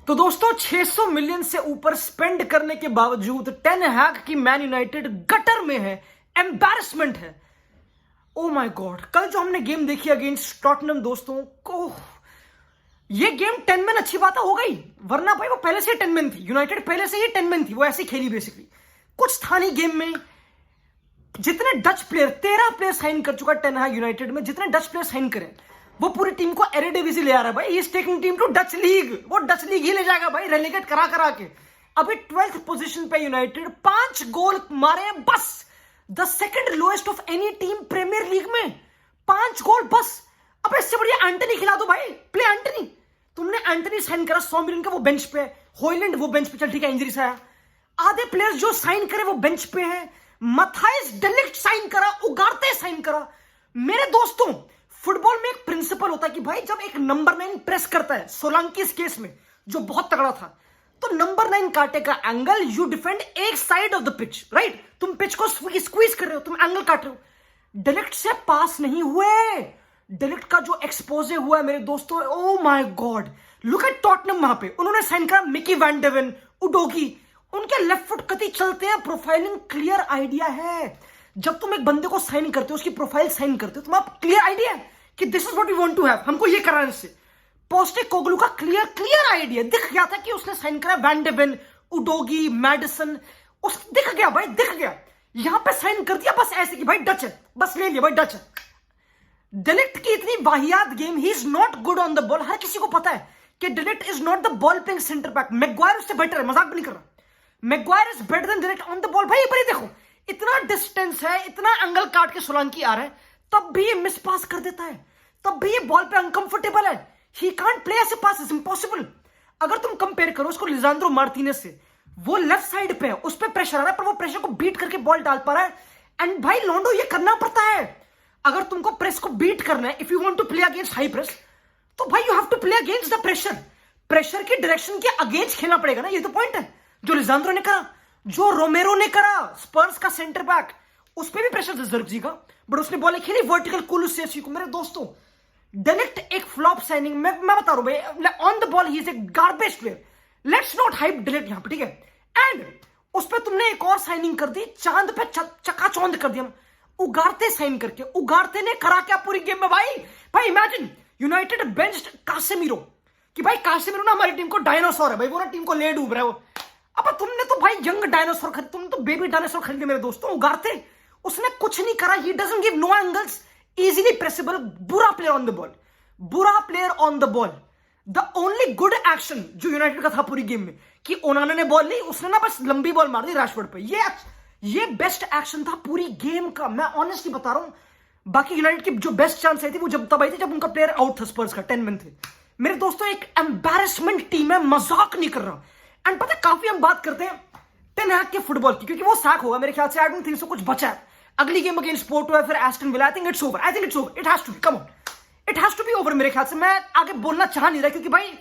तो दोस्तों 600 मिलियन से ऊपर स्पेंड करने के बावजूद टेन हैग की मैन यूनाइटेड गटर में है, एम्बैरेसमेंट है। ओ माय गॉड, कल जो हमने गेम देखी अगेंस्ट टॉटनहम दोस्तों को, ये गेम 10 मैन अच्छी बात हो गई, वरना भाई वो पहले से ही 10 मैन थी। यूनाइटेड पहले से ही 10 मैन थी, वो ऐसी खेली बेसिकली। कुछ था नहीं गेम में। जितने डच प्लेयर 13 प्लेयर साइन कर चुका टेन हैग यूनाइटेड में, जितने डच प्लेयर साइन करें वो पूरी टीम को एरेडिविजी ले आ रहा है भाई। Is taking team to Dutch league, वो डच लीग ही ले जाएगा भाई, रेलीगेट करा करा के। अभी 12th पोजीशन पे यूनाइटेड, 5 गोल मारे बस, the second lowest of any team premier league में। 5 गोल बस। अब इससे बढ़िया एंटनी खिला दो भाई, प्ले एंटनी। तुमने एंटनी साइन करा 100 मिलियन का, वो बेंच पे। हॉयलैंड वो बेंच पे, चल ठीक है इंजरी से आया। आधे प्लेयर्स जो साइन करे वो बेंच पे है। मथाइस डे लिक्ट साइन करा, उगारते साइन करा। मेरे दोस्तों, फुटबॉल में एक प्रिंसिपल होता है कि भाई जब एक नंबर 9 प्रेस करता है, सोलंकी इस केस में जो बहुत तगड़ा था, तो नंबर 9 काटेगा एंगल, यू डिफेंड एक side of the pitch, right. तुम पिच को स्क्वीज कर रहे हो, तुम एंगल काट रहे हो। डेलिक्ट से पास नहीं हुए। डेलिक्ट का जो एक्सपोजे हुआ है मेरे दोस्तों, oh my God, look at Tottenham. वहां पे उन्होंने साइन करा मिकी वैन डेवन, उडोगी। उनके लेफ्ट फुट कति चलते हैं, प्रोफाइलिंग क्लियर आइडिया है। जब तुम एक बंदे को साइन करते हो, उसकी प्रोफाइल साइन करते हो, तुम्हारा क्लियर आइडिया है कि this is what we want to have, हमको ये करना है इससे। पोस्टेकोग्लू का क्लियर आइडिया दिख गया था कि उसने साइन करा वैन डेवन, उडोगी, मैडिसन। उस दिख गया भाई, दिख गया। यहां पे साइन कर दिया बस ऐसे कि भाई डच है, बस ले लिया भाई डच है। डेलिक्ट की इतनी वाहियात game, he is not good on the ball. हर किसी को पता है कि de Ligt is not the ball playing centre back. Maguire उससे बेटर है, मजाक भी नहीं कर रहा। Maguire is better than de Ligt on the ball. भाई पर देखो, इतना डिस्टेंस है, इतना एंगल काट के सोलंकी आ रहा है, तब भी ये मिस पास कर देता है, तब भी ये बॉल पे अनकंफर्टेबल है। ही कांट प्ले ऐसे पास, इज इंपॉसिबल। अगर तुम कंपेयर करो उसको लिजांड्रो मार्टिनेज से, वो लेफ्ट साइड पे है, उस पर प्रेशर आ रहा है, पर वो प्रेशर को बीट करके बॉल डाल पा रहा है। एंड भाई लोंडो, ये करना पड़ता है। अगर तुमको प्रेस को बीट करना है, if you want to play against high press, तो भाई you have to play against the pressure. Pressure की डायरेक्शन के अगेंस्ट खेलना पड़ेगा ना, ये तो पॉइंट है जो लिजांड्रो ने करा, जो रोमेरो ने करा, स्पर्स का सेंटर बैक। उस पर भी प्रेशर जर्जी का, बट उसने बॉल खेली वर्टिकल कुलुसेसी को। मेरे दोस्तों, डेलिक्ट एक फ्लॉप साइनिंग, मैं बता रहा हूं भाई, on the ball he is a garbage player. Let's not hype de Ligt यहां पे, ठीक है। एंड उस पर तुमने एक और साइनिंग कर दी, चांद पे चकाचौंध कर दिया। उगारते साइन करके, उगारते ने करा क्या पूरी गेम में भाई। भाई इमेजिन यूनाइटेड बेंच्ड कासेमिरो, कि भाई कासेमिरो ना हमारी टीम को डायनासोर है भाई, वो ना टीम को ले डूब रहा है वो। अब तुमने तो भाई यंग डायनासोर खरीद, तुमने तो बेबी डायनासोर खरीदे मेरे दोस्तों। उगारते उसने कुछ नहीं करा, he doesn't give no angles, easily pressable. बुरा प्लेयर ऑन द बॉल, बुरा player on the ball. The only good action जो यूनाइटेड का था पूरी गेम में, कि ओनाना ने बॉल ली, उसने ना बस लंबी बॉल मार दी राशफोर्ड पे। ये बेस्ट एक्शन था पूरी गेम का, मैं ऑनेस्टली बता रहा हूं। बाकी यूनाइटेड की जो बेस्ट चांस आई थी वो जब तब आई थी जब उनका प्लेयर आउट था, स्पर्स का 10 मैन थे। मेरे दोस्तों, एक एम्बैरेसमेंट टीम है, मजाक नहीं कर रहा। एंड पता है, काफी हम बात करते हैं टेन हैग के फुटबॉल की, क्योंकि वो सैक होगा मेरे ख्याल से। आई डोंट थिंक सो कुछ बचा है। अगली गेम अगेंस्ट पोर्टो है, फिर Aston Villa. I think it's over, it has to be, come on, it has to be over मेरे ख्याल से। मैं आगे बोलना चाह नहीं रहा, क्योंकि भाई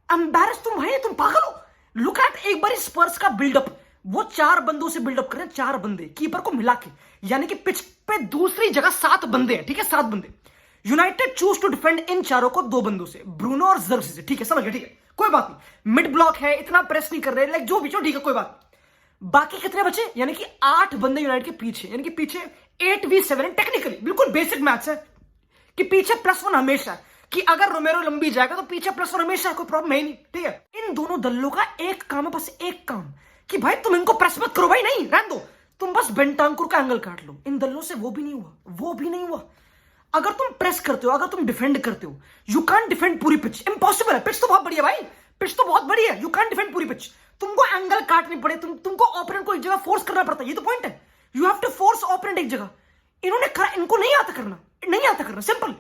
एम्बैरेस तुम भाई, तुम पागल हो। लुक एट एक बार स्पर्स का बिल्डअप, वो 4 बंदों से बिल्डअप कर रहे हैं, 4 बंदे कीपर को मिला के, यानी कि पिच पे दूसरी जगह 7 बंदे हैं, ठीक है, 7 बंदे। यूनाइटेड चूज टू डिफेंड इन चारों को 2 बंदों से, ब्रूनो और जर्सी से, ठीक है, समझ गए, ठीक है, कोई बात नहीं। मिड ब्लॉक है, इतना प्रेस नहीं कर रहे, लाइक जो भी, ठीक है, कोई बात नहीं। बाकी कितने बचे, यानी कि 8 बंदे यूनाइटेड के पीछे, यानी कि पीछे 8v7 है। टेक्निकली बिल्कुल बेसिक मैच है कि पीछे +1 हमेशा, कि अगर रोमेरो लंबी जाएगा तो पीछे +1 हमेशा, कोई प्रॉब्लम है नहीं, ठीक है। इन दोनों दलों का एक काम है, बस एक काम, कि भाई तुम इनको प्रेस मत करो भाई, नहीं रहने दो, तुम बस बेंटांकुर का एंगल काट लो। इन दलों से वो भी नहीं हुआ, वो भी नहीं हुआ। अगर तुम प्रेस करते हो, अगर तुम डिफेंड करते हो, यू कांट डिफेंड पूरी पिच, इम्पॉसिबल है। पिच तो बहुत बढ़िया भाई, पिच तो बहुत बढ़िया है, यू कांट डिफेंड पूरी पिच। तुमको एंगल काटने पड़े, तुमको ओपोनेंट को एक जगह फोर्स करना पड़ता है, ये तो पॉइंट है। You have to force opponent एक जगह। इन्होंने करा, इनको नहीं आता करना, नहीं आता करना, सिंपल।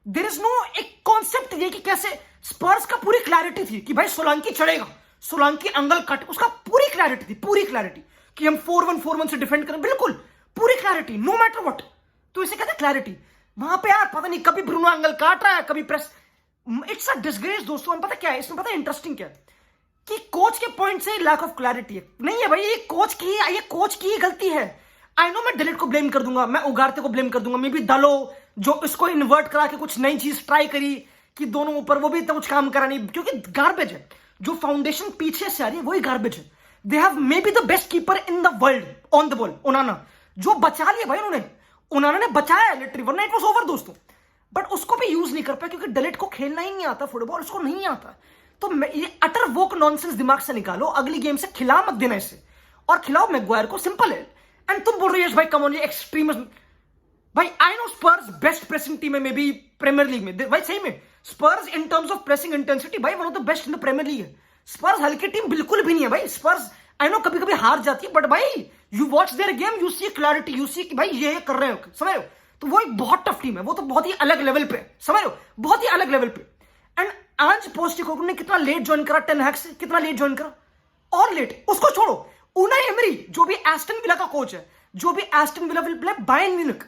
देयर इज नो एक कॉन्सेप्ट ये कि कैसे। स्पर्स का पूरी क्लैरिटी थी कि भाई सोलंकी चढ़ेगा, सोलंकी एंगल कट, उसका पूरी क्लैरिटी थी, पूरी क्लैरिटी, कि हम 4-1-4-1 से डिफेंड करें, बिल्कुल पूरी क्लैरिटी, नो मैटर व्हाट। तो इसे कहते हैं क्लैरिटी। वहां पे यार पता नहीं कभी ब्रूनो एंगल काट रहा है, कभी प्रेस। इट्स अ डिसग्रेस दोस्तों। हम पता क्या है इसमें, पता है इंटरेस्टिंग क्या है, कि कोच के पॉइंट से लैक ऑफ क्लैरिटी है। नहीं है भाई, ये कोच की ही गलती है। आई नो मैं डेलिक्ट को ब्लेम कर दूंगा, मैं उगारते को ब्लेम कर दूंगा, मे बी दलो जो इसको इन्वर्ट करा के कुछ नई चीज ट्राई करी कि दोनों ऊपर, वो भी इतना कुछ काम करा नहीं, क्योंकि गार्बेज है। जो फाउंडेशन पीछे से आ रही है वही गार्बेज है। They have may be the best keeper in the world on the ball, ओनाना, जो बचा लिया भाई उन्होंने, ओनाना ने बचाया लिटरली, वरना इट वाज ओवर दोस्तों। बट उसको भी यूज नहीं कर पाया क्योंकि डलेट को खेलना ही नहीं आता फुटबॉल, उसको नहीं आता। तो ये अटर वोक नॉनसेंस दिमाग से निकालो, अगली गेम से खिला मत देना इसे, और खिलाओ मैग्वायर को, सिंपल है। एंड तुम बोल रहे हो यश भाई कम ऑन, ये एक्सट्रीमिज्म। भाई I know Spurs best pressing team है मे बी प्रीमियर लीग में, भाई सही में Spurs in terms of pressing intensity भाई one of the best in the Premier League है। स्पर्स हल्की टीम बिल्कुल भी नहीं है भाई। स्पर्स आई नो कभी कभी हार जाती है, बट भाई you watch their game, you see clarity, you see कि भाई ये कर रहे हो, समझ रहे हो। तो वो एक बहुत टफ टीम है, वो तो बहुत ही अलग लेवल पे, समझ रहे हो, बहुत ही अलग लेवल पे। एंड आज पोस्टेकोग्लू ने कितना लेट ज्वाइन करा टेन हैग से, कितना लेट ज्वाइन करा, और लेट। उसको छोड़ो, उनाई एमरी जो भी एस्टन विला का कोच है, जो भी Aston villa will play Bayern Munich,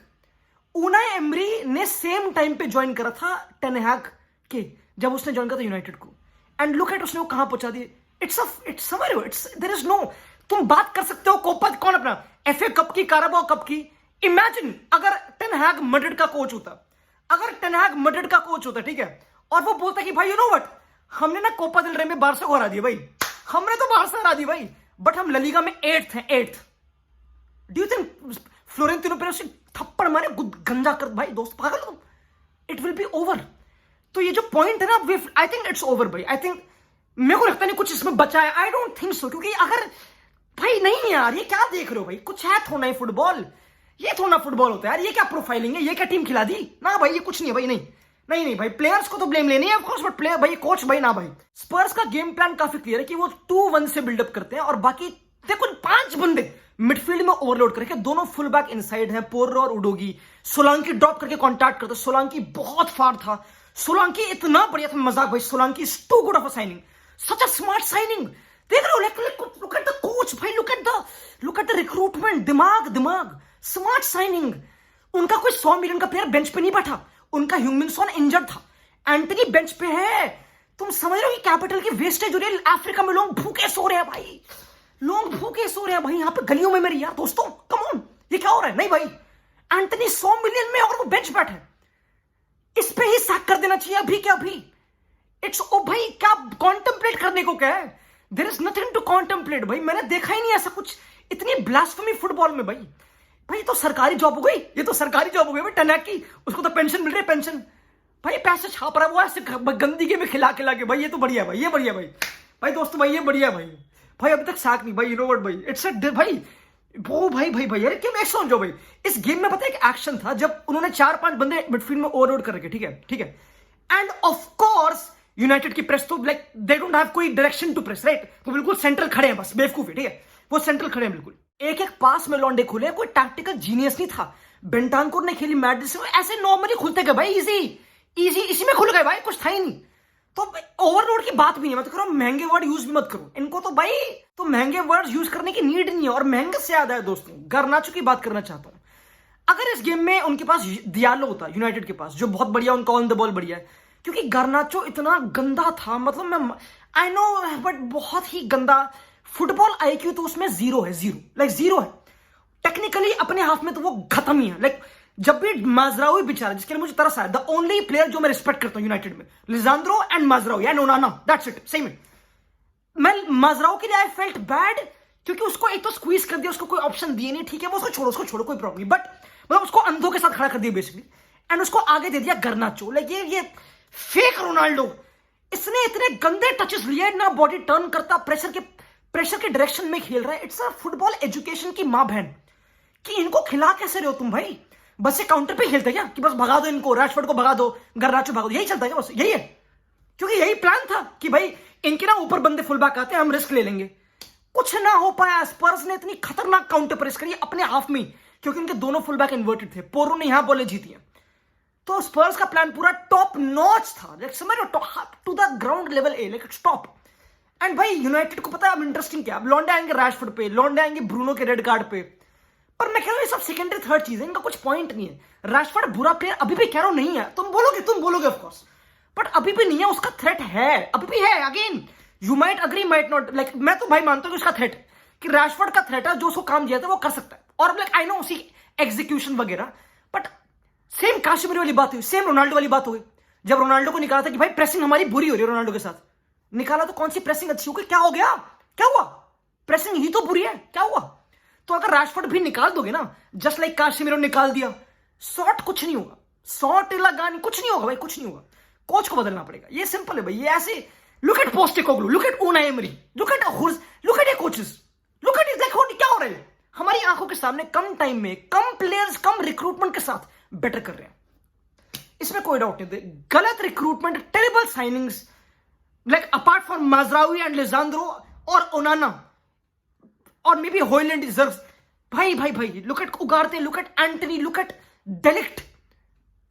Unai emery ने सेम टाइम पे ज्वाइन करा था टेन हैग के, जब उसने ज्वाइन करा था यूनाइटेड को। एंड लुक एट उसने वो कहां पहुंचा दिए। इट्स समझ रहे हो, देयर इज नो, तुम बात कर सकते हो कोपा कौन अपना एफए कप की, काराबाओ कप की। इमेजिन अगर टेन हैग मैड्रिड का कोच होता, अगर टेन हैग मैड्रिड का कोच होता, ठीक है, और वो बोलता कि भाई यू नो व्हाट, हमने ना कोपा दिल रे में बारसा को हरा दिया भाई, हमने तो बारसा हरा दी भाई, बट हम ललीगा में 8th हैं, 8th। Do you think Florentino Perez से थप्पड़ मारे गंजा कर भाई, दोस्त पागल तुम, इट विल बी ओवर। तो ये जो पॉइंट है ना, आई थिंक इट्स ओवर भाई। आई थिंक, मेरे को लगता नहीं कुछ इसमें बचा है, आई डोंट थिंक सो, क्योंकि अगर भाई नहीं यार, ये क्या देख रहे हो भाई, कुछ है थोड़ा ही फुटबॉल, ये थोड़ा फुटबॉल होता है यार, ये क्या प्रोफाइलिंग है, ये क्या टीम खिला दी ना भाई, ये कुछ नहीं है भाई, नहीं भाई, प्लेयर्स को तो ब्लेम लेनी है ऑफ कोर्स, बट प्लेयर भाई, कोच भाई ना भाई। स्पर्स का गेम प्लान काफी क्लियर है कि वो 2-1 से बिल्डअप करते हैं, और बाकी देखो 5 बंदे मिडफील्ड में ओवरलोड करके, दोनों फुल बैक इनसाइड हैं, पोर्रो और उडोगी। सोलांकी ड्रॉप करके कॉन्टैक्ट करते, सोलांकी बहुत फार था, सोलांकी इतना बढ़िया था, मजाक भाई, Solanke is too good of a signing, such a smart signing. देख रहे हो, लुक एट द कोच भाई, लुक एट द रिक्रूटमेंट, दिमाग, स्मार्ट साइनिंग। उनका कोई 100 मिलियन का प्लेयर बेंच पे नहीं बैठा, उनका ह्यूमिनसन इंजर्ड था, एंटनी बेंच पे है। तुम समझ रहे हो कि कैपिटल की वेस्टेज हो रही है, अफ्रीका में लोग भूखे सो रहे हैं भाई, लोग भूखे सो रहे हैं भाई, यहां पे गलियों में मेरे यार दोस्तों, कम ऑन, ये क्या हो रहा है। नहीं भाई, एंटनी 100 मिलियन में और वो बेंच बैठे, इस पे ही सैक कर देना चाहिए अभी के अभी। इट्स ओ भाई, क्या कॉन्टेम्पलेट करने को क्या है, there is nothing to contemplate भाई। मैंने देखा ही नहीं ऐसा कुछ, इतनी ब्लास्फेमी फुटबॉल में भाई। भाई तो सरकारी जॉब हो गई, ये तो सरकारी जॉब हो गई भाई टेन हैग की, उसको तो पेंशन मिल रही है, पेंशन भाई, पैसे छाप रहा है वो ऐसे गंदी के में खिला के भाई, ये तो बढ़िया भाई, ये बढ़िया भाई दोस्तों, भाई ये बढ़िया भाई अभी तक साक नहीं भाई, यू नो व्हाट भाई, इट्स भाई वो भाई यार क्यों मैं समझो भाई। इस गेम में पता है एक एक्शन था जब उन्होंने 4-5 बंदे मिडफील्ड में ओवरलोड कर रखे, ठीक है, एंड ऑफ कोर्स यूनाइटेड की प्रेस तो लाइक दे डोंट हैव कोई डायरेक्शन टू प्रेस, राइट, वो बिल्कुल सेंट्रल खड़े हैं, बस बेवकूफ है, ठीक है, वो सेंट्रल खड़े हैं बिल्कुल, एक पास में लौंडे खुले, कोई टैक्टिकल जीनियस नहीं था। बेंटांकुर ने खेली मैड्रिड से, ऐसे नॉर्मली खुलते गए भाई, इजी इसी में खुल गए भाई, कुछ था ही नहीं। तो ओवरलोड की बात भी नहीं, मैं तो कह रहा हूं महंगे वर्ड यूज भी मत करो इनको, तो भाई तो महंगे वर्ड यूज करने की नीड नहीं है। और महंगे से याद है दोस्तों, गर्नाचो की बात करना चाहता हूं। अगर इस गेम में उनके पास दियालो होता, यूनाइटेड के पास, जो बहुत बढ़िया, उनका ऑन द बॉल बढ़िया है, क्योंकि गर्नाचो इतना गंदा था, मतलब मैं आई नो, बट बहुत ही गंदा। फुटबॉल आईक्यू तो उसमें जीरो है, जीरो है। टेक्निकली अपने हाथ में तो वो खत्म ही है। लाइक जब भी माजराओई बेचारा, जिसके लिए मुझे तरस आया, द ओनली प्लेयर जो मैं रिस्पेक्ट करता हूं यूनाइटेड में, Lisandro and Mazraoui and Onana, that's it. सही में मैं माजराओ के लिए आई फेल्ट बैड, क्योंकि उसको एक तो स्क्वीज कर दिया, उसको कोई ऑप्शन दिए नहीं, ठीक है, वो उसको छोड़ो कोई प्रॉब्लम नहीं, बट मतलब उसको अंधों के साथ खड़ा कर दिया बेसिकली, एंड उसको आगे दे दिया गर्नाचो। लाइक ये फेक रोनाल्डो, इसने इतने गंदे टचेस लिए ना, बॉडी टर्न करता, प्रेशर के डायरेक्शन में खेल रहा है। इट्स अ फुटबॉल एजुकेशन की मां बहन, कि इनको खिला कैसे रहे हो तुम भाई, बस ये काउंटर पे खेलते क्या, कि बस भगा दो इनको, रैशफोर्ड को भगा दो, गर्नाचो भगा दो, यही चलता है क्या, बस यही है। क्योंकि यही प्लान था कि भाई इनके ना ऊपर बंदे फुल बैक आते हैं, हम रिस्क ले लेंगे। कुछ ना हो पाया, स्पर्स ने इतनी खतरनाक काउंटर प्रेस करी अपने हाफ में, क्योंकि उनके दोनों फुल बैक इन्वर्टेड थे, पोरो ने यहां बॉलें जीती हैं। तो स्पर्स का प्लान पूरा टॉप नॉच था, लाइक समझ लो, to the ground level a, like top. And भाई यूनाइटेड को पता है अब इंटरेस्टिंग क्या, अब लॉन्डे आएंगे रैशफोर्ड पे, लॉन्डे आएंगे ब्रूनो के रेड कार्ड पे, पर मैं कह रहा हूं ये सब सेकेंडरी थर्ड चीज है, इनका कुछ पॉइंट नहीं है। रैशफोर्ड बुरा प्लेयर अभी भी कह रहा हूं नहीं है, तुम बोलोगे ऑफ कोर्स, बट अभी भी नहीं है, उसका थ्रेट है, अभी भी है। Again you might agree might not, like मैं तो भाई मानता हूं कि उसका थ्रेट, कि रैशफोर्ड का थ्रेट है, जो उसको काम दिया था वो कर सकता है, और लाइक आई नो उसी एग्जीक्यूशन वगैरह, बट सेम काश्मीर वाली बात हुई, सेम रोनाल्डो वाली बात हुई, जब रोनाल्डो को निकाला था कि भाई प्रेसिंग हमारी बुरी हो रही है रोनाल्डो के साथ, निकाला तो कौन सी प्रेसिंग अच्छी हो गई? क्या हो गया? क्या हुआ? प्रेसिंग ही तो बुरी है, क्या हुआ? तो अगर रैशफोर्ड भी निकाल दोगे ना, जस्ट लाइक काशिमिरो निकाल दिया, शॉट कुछ नहीं होगा, शॉट लगा नहीं, कुछ नहीं होगा भाई, कुछ नहीं होगा। कोच को बदलना पड़ेगा, ये सिंपल है भाई। ये ऐसे look at Postecoglou, look at Unai Emery, look at ये कोचेस, लुक एट लाइक क्या हो रहा है हमारी आंखों के सामने, कम टाइम में कम प्लेयर्स कम रिक्रूटमेंट के साथ बेटर कर रहे हैं, इसमें कोई डाउट नहीं। गलत recruitment, terrible signings, like apart from Mazraoui and Lisandro और ओनाना और मे बी हॉयलैंड डिजर्व्स, भाई भाई भाई look at Ugarte, look at Antony, look at de Ligt,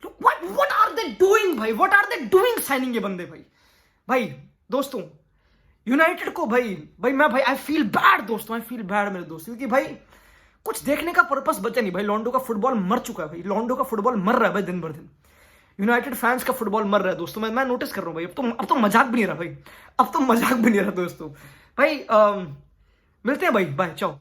what are they doing भाई, what are they doing signing ये बंदे भाई। भाई दोस्तों यूनाइटेड को भाई आई फील बैड दोस्तों, आई फील बैड मेरे दोस्तों, क्योंकि भाई कुछ देखने का पर्पस बचा नहीं भाई। लॉन्डो का फुटबॉल मर चुका है भाई, लॉन्डो का फुटबॉल मर रहा है भाई दिन भर दिन। यूनाइटेड फैंस का फुटबॉल मर रहा है दोस्तों, मैं नोटिस कर रहा हूं भाई। अब तो मजाक भी नहीं रहा भाई, अब तो मजाक भी नहीं रहा दोस्तों भाई। मिलते हैं भाई, बाय, चाओ।